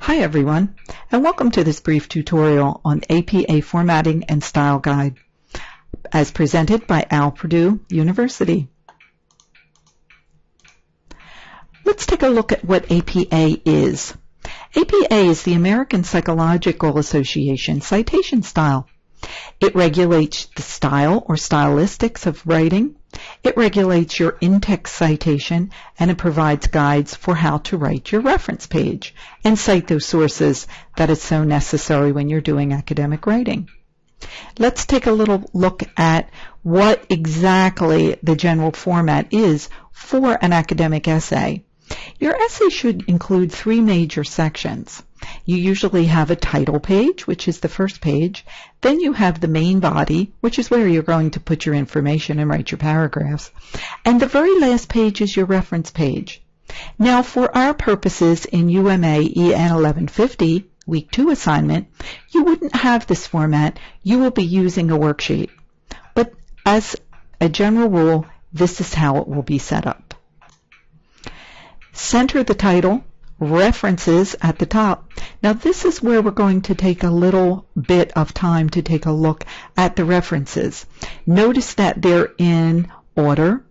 Hi everyone, and welcome to this brief tutorial on APA Formatting and Style Guide, as presented by OWL Purdue University. Let's take a look at what APA is. APA is the American Psychological Association citation style. It regulates the style or stylistics of writing. It regulates your in-text citation, and it provides guides for how to write your reference page and cite those sources that is so necessary when you're doing academic writing. Let's take a little look at what exactly the general format is for an academic essay. Your essay should include three major sections. You usually have a title page, which is the first page. Then you have the main body, which is where you're going to put your information and write your paragraphs. And the very last page is your reference page. Now, for our purposes in UMA EN 1150, Week 2 assignment, you wouldn't have this format. You will be using a worksheet. But as a general rule, this is how it will be set up. Center the title, references at the top. Now this is where we're going to take a little bit of time to take a look at the references. Notice that they're in order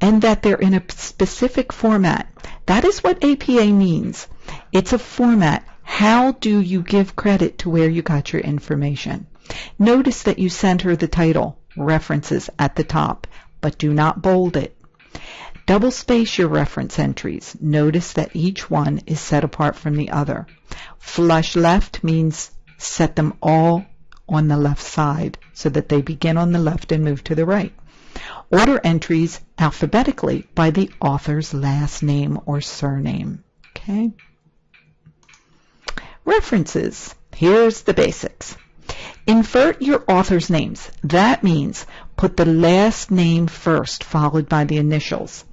and that they're in a specific format. That is what APA means. It's a format. How do you give credit to where you got your information? Notice that you center the title, references at the top, but do not bold it. Double space your reference entries. Notice that each one is set apart from the other. Flush left means set them all on the left side so that they begin on the left and move to the right. Order entries alphabetically by the author's last name or surname. Okay. References. Here's the basics. Invert your author's names. That means put the last name first, followed by the initials.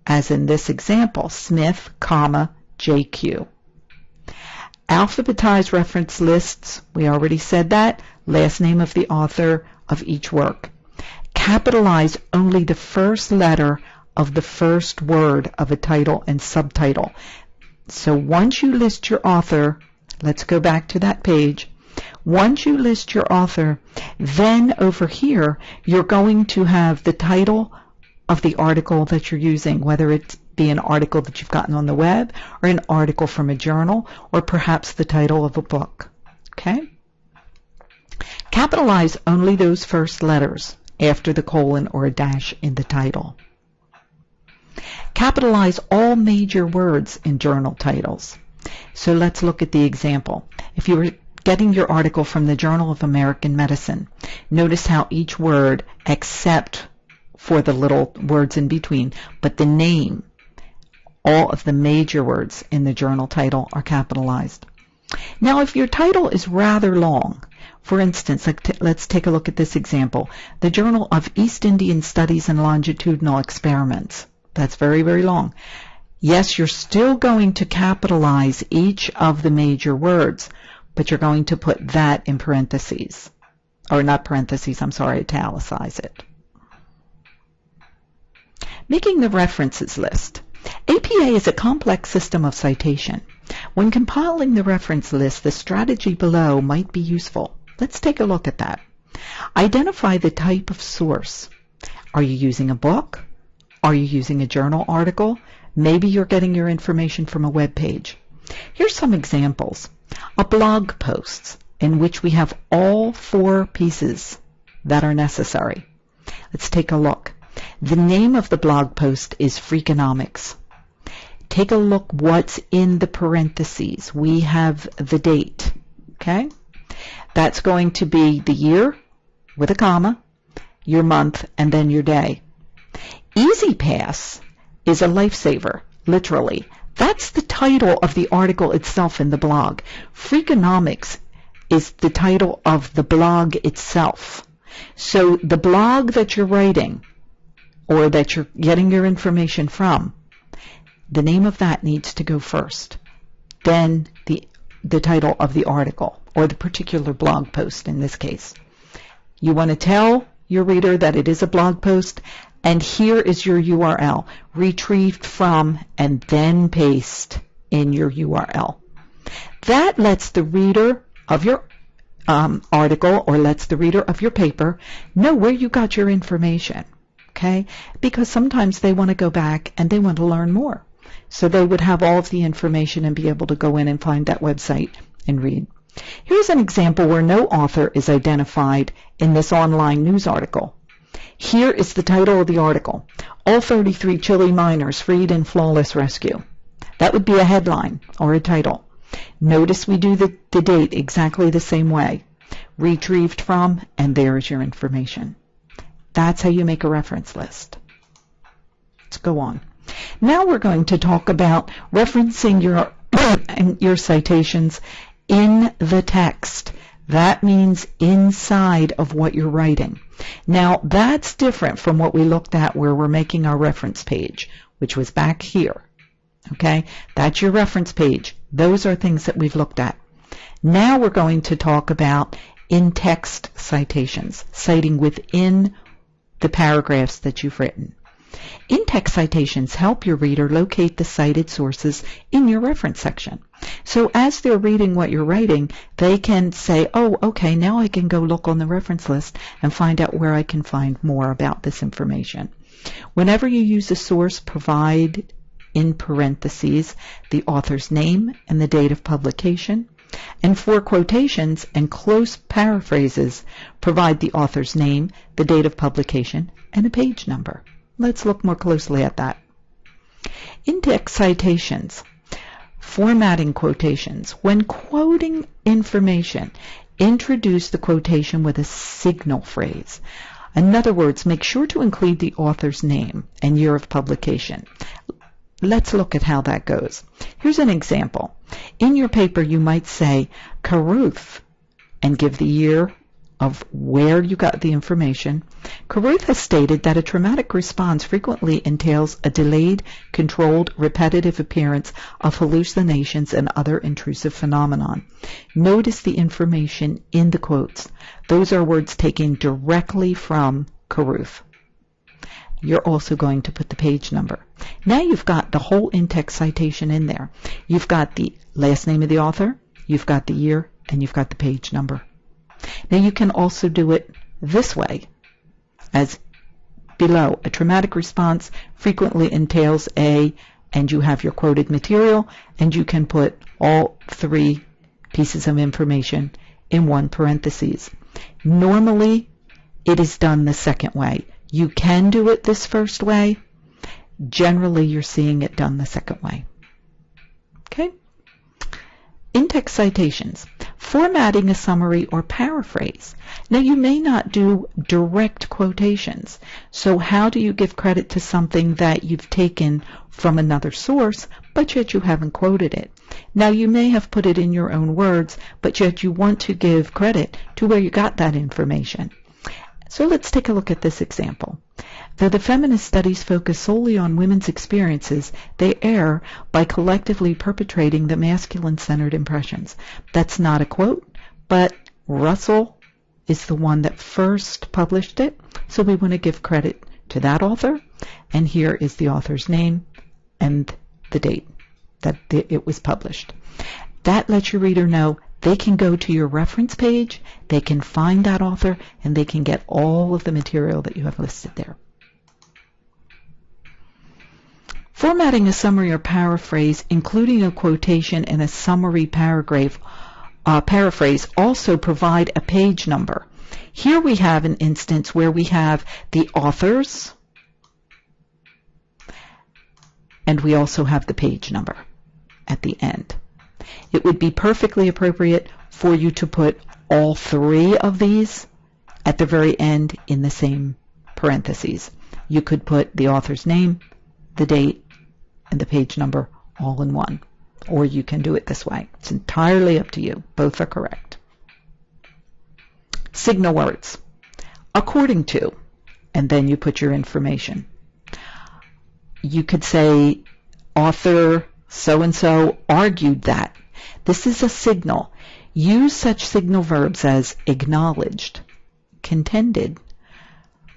As in this example, Smith, comma, JQ. Alphabetize reference lists. We already said that. Last name of the author of each work. Capitalize only the first letter of the first word of a title and subtitle. So once you list your author, let's go back to that page. Once you list your author, then over here, you're going to have the title of the article that you're using, whether it be an article that you've gotten on the web or an article from a journal or perhaps the title of a book. Okay? Capitalize only those first letters after the colon or a dash in the title. Capitalize all major words in journal titles. So let's look at the example. If you were getting your article from the Journal of American Medicine, notice how each word, except for the little words in between, but the name, all of the major words in the journal title are capitalized. Now, if your title is rather long, for instance, let's take a look at this example, the Journal of East Indian Studies and Longitudinal Experiments. That's very, very long. Yes, you're still going to capitalize each of the major words, but you're going to put that in parentheses. Or not parentheses, I'm sorry, italicize it. Making the references list. APA is a complex system of citation. When compiling the reference list, the strategy below might be useful. Let's take a look at that. Identify the type of source. Are you using a book? Are you using a journal article? Maybe you're getting your information from a web page. Here's some examples. A blog post in which we have all four pieces that are necessary. Let's take a look. The name of the blog post is Freakonomics. Take a look what's in the parentheses. We have the date. Okay? That's going to be the year with a comma, your month, and then your day. Easy Pass is a lifesaver, literally. That's the title of the article itself in the blog. Freakonomics is the title of the blog itself. So the blog that you're writing or that you're getting your information from, the name of that needs to go first. Then the title of the article or the particular blog post in this case. You want to tell your reader that it is a blog post, and here is your URL, retrieved from and then paste in your URL. That lets the reader of your article, or lets the reader of your paper know where you got your information, okay? Because sometimes they want to go back and they want to learn more. So they would have all of the information and be able to go in and find that website and read. Here's an example where no author is identified in this online news article. Here is the title of the article: All 33 Chile miners freed in flawless rescue. That would be a headline or a title. Notice we do the date exactly the same way. Retrieved from, and there is your information. That's how you make a reference list. Let's go on. Now we're going to talk about referencing your citations in the text. That means inside of what you're writing. Now that's different from what we looked at where we're making our reference page, which was back here. Okay, that's your reference page. Those are things that we've looked at. Now we're going to talk about in-text citations, citing within the paragraphs that you've written. In-text citations help your reader locate the cited sources in your reference section. So as they're reading what you're writing, they can say, oh, okay, now I can go look on the reference list and find out where I can find more about this information. Whenever you use a source, provide in parentheses the author's name and the date of publication. And for quotations and close paraphrases, provide the author's name, the date of publication, and a page number. Let's look more closely at that. In-text citations. Formatting quotations. When quoting information, introduce the quotation with a signal phrase. In other words, make sure to include the author's name and year of publication. Let's look at how that goes. Here's an example. In your paper, you might say Caruth and give the year of where you got the information. Caruth has stated that a traumatic response frequently entails a delayed, controlled, repetitive appearance of hallucinations and other intrusive phenomenon. Notice the information in the quotes. Those are words taken directly from Caruth. You're also going to put the page number. Now you've got the whole in-text citation in there. You've got the last name of the author, you've got the year, and you've got the page number. Now you can also do it this way, as below. A traumatic response frequently entails a, and you have your quoted material, and you can put all three pieces of information in one parentheses. Normally, it is done the second way. You can do it this first way. Generally, you're seeing it done the second way. Okay? In-text citations. Formatting a summary or paraphrase. Now, you may not do direct quotations. So how do you give credit to something that you've taken from another source, but yet you haven't quoted it? Now, you may have put it in your own words, but yet you want to give credit to where you got that information. So let's take a look at this example. Though the feminist studies focus solely on women's experiences, they err by collectively perpetrating the masculine-centered impressions. That's not a quote, but Russell is the one that first published it, so we want to give credit to that author, and here is the author's name and the date that it was published. That lets your reader know they can go to your reference page, they can find that author, and they can get all of the material that you have listed there. Formatting a summary or paraphrase, including a quotation and a summary paraphrase, also provide a page number. Here we have an instance where we have the authors, and we also have the page number at the end. It would be perfectly appropriate for you to put all three of these at the very end in the same parentheses. You could put the author's name, the date, and the page number all in one. Or you can do it this way. It's entirely up to you. Both are correct. Signal words. According to, and then you put your information. You could say author so-and-so argued that. This is a signal. Use such signal verbs as acknowledged, contended,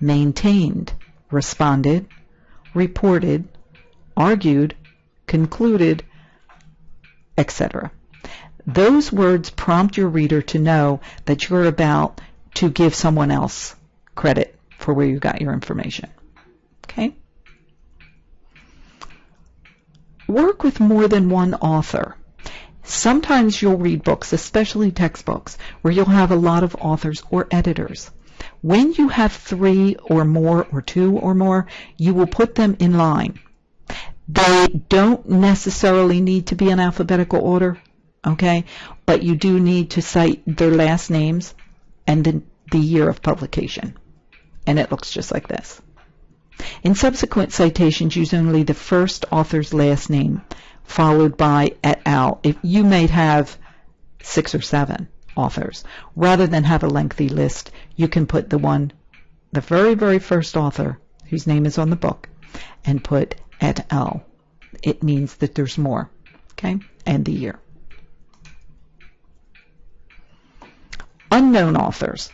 maintained, responded, reported, argued, concluded, etc. Those words prompt your reader to know that you're about to give someone else credit for where you got your information. Okay? Work with more than one author. Sometimes you'll read books, especially textbooks, where you'll have a lot of authors or editors. When you have 3 or more or 2 or more, you will put them in line. They don't necessarily need to be in alphabetical order, okay? But you do need to cite their last names and the year of publication. And it looks just like this. In subsequent citations, use only the first author's last name, followed by et al. If you may have 6 or 7 authors. Rather than have a lengthy list, you can put the very, very first author whose name is on the book, and put et al. It means that there's more, okay? And the year. Unknown authors.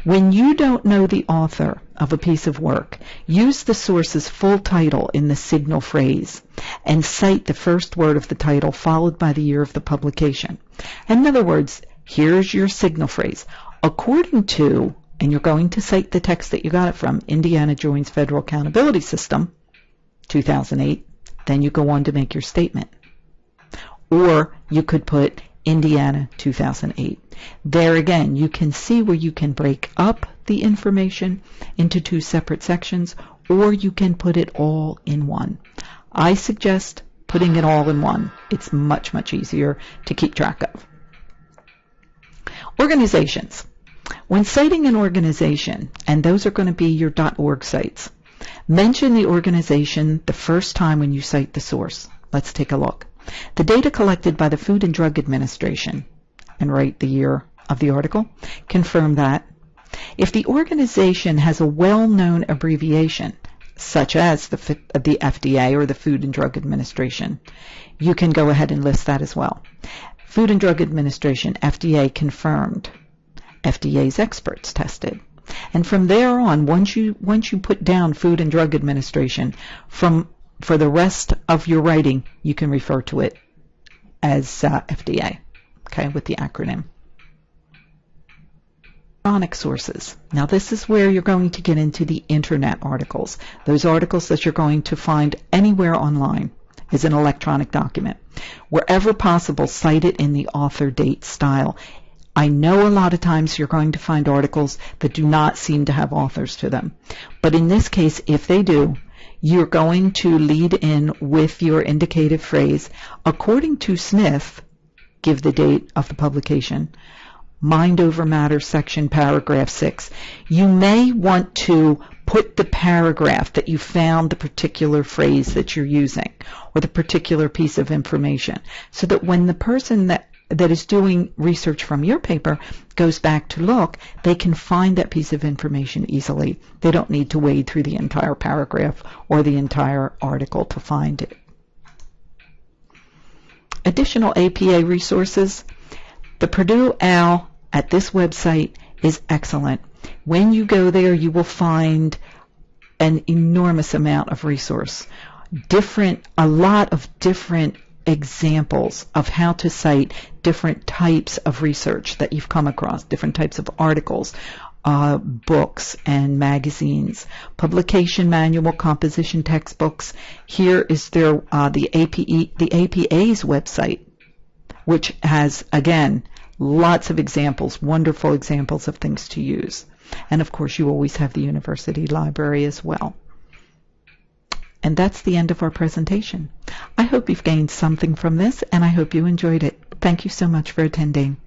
When you don't know the author of a piece of work, use the source's full title in the signal phrase and cite the first word of the title followed by the year of the publication. In other words, here's your signal phrase. According to, and you're going to cite the text that you got it from, Indiana joins Federal Accountability System, 2008, then you go on to make your statement. Or you could put Indiana 2008. There again, you can see where you can break up the information into 2 separate sections, or you can put it all in one. I suggest putting it all in one. It's much, much easier to keep track of. Organizations. When citing an organization, and those are going to be your .org sites, mention the organization the first time when you cite the source. Let's take a look. The data collected by the Food and Drug Administration, and write the year of the article, confirm that. If the organization has a well-known abbreviation, such as the FDA or the Food and Drug Administration, you can go ahead and list that as well. Food and Drug Administration, FDA confirmed. FDA's experts tested. And from there on, once you put down Food and Drug Administration, for the rest of your writing, you can refer to it as FDA, okay, with the acronym. Electronic sources. Now this is where you're going to get into the internet articles. Those articles that you're going to find anywhere online is an electronic document. Wherever possible, cite it in the author date style. I know a lot of times you're going to find articles that do not seem to have authors to them. But in this case, if they do, you're going to lead in with your indicative phrase, according to Smith, give the date of the publication, Mind Over Matter section, paragraph 6. You may want to put the paragraph that you found the particular phrase that you're using or the particular piece of information, so that when the person that is doing research from your paper goes back to look, they can find that piece of information easily. They don't need to wade through the entire paragraph or the entire article to find it. Additional APA resources. The Purdue OWL at this website is excellent. When you go there, you will find an enormous amount of resource. A lot of different examples of how to cite different types of research that you've come across, different types of articles, books and magazines, publication manual, composition textbooks. Here is their the APA's website, which has, again, lots of examples, wonderful examples of things to use. And of course, you always have the university library as well. And that's the end of our presentation. I hope you've gained something from this, and I hope you enjoyed it. Thank you so much for attending.